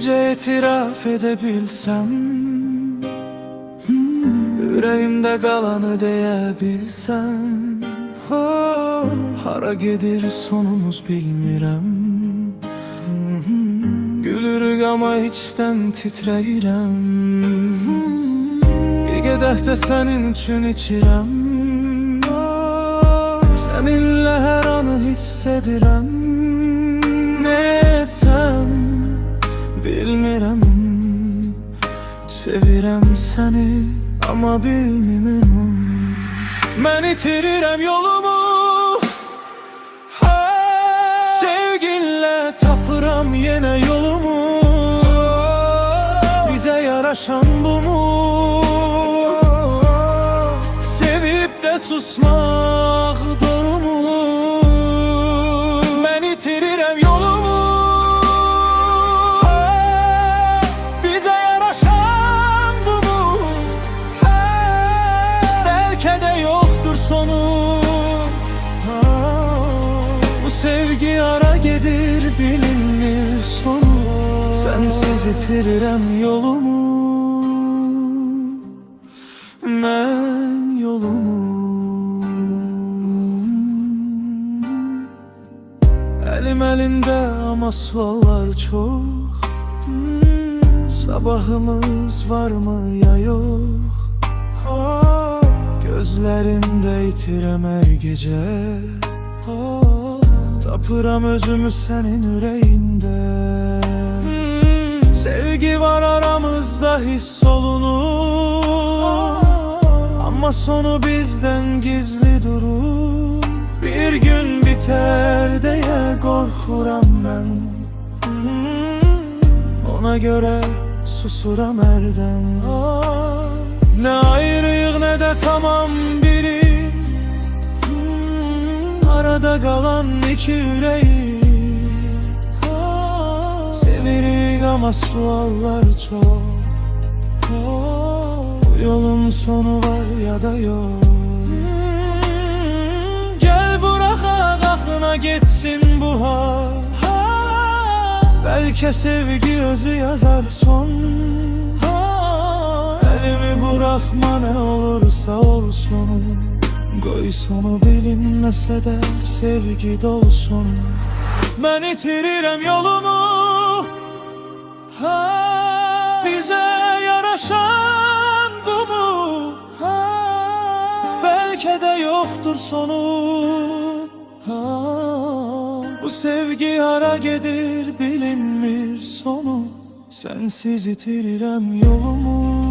gece itiraf edebilsem, yüreğimde kalanı diyebilsem, oh, hara gedir sonumuz bilmirəm. Gülürük ama içten titreyirəm. Bir qədəh də sənin üçün içirəm. Səninlə hər anı hiss edirəm. Ne etsəm bilmirəm. Sevirəm səni ama bilmirəm. Mən itirirəm yolumu, sevginlə tapıram yenə yolumu. Bizə yaraşan bu mu? Sevib də susmaq doğru mu? Mən itirirəm yolumu, bizə yaraşan bu mu? Bəlkə də yoxdur sonu. Bu sevgi ara gedir bilinmir sonu. Sensiz itirirəm yolumu, mən yolumu. Elim elinde ama suallar çok. Sabahımız var mı ya yok? Gözlerinde itirem her gece. Tapıram özümü senin yüreğinde. Sevgi var aramızda hiss olunur, ama sonu bizden gizli durur. Bir gün biter diye korkuram ben. Ona göre susuram herden. Ne ayrıyıq ne de tamam biri. Arada kalan iki yüreği. Sevirik ama suallar çok. Bu yolun sonu var ya da yok. Gel bırak aklına geçsin bu hal. Belki sevgi özü yazar son. Elimi bırakma ne olursa olsun. Koy sonu bilinmese de sevgi dolsun. Ben itirirəm yolumu, bize yaraşan bu mu? Belki de yoktur sonu. Bu sevgi ara gedir bilinmir sonu. Sensiz itirirəm yolumu.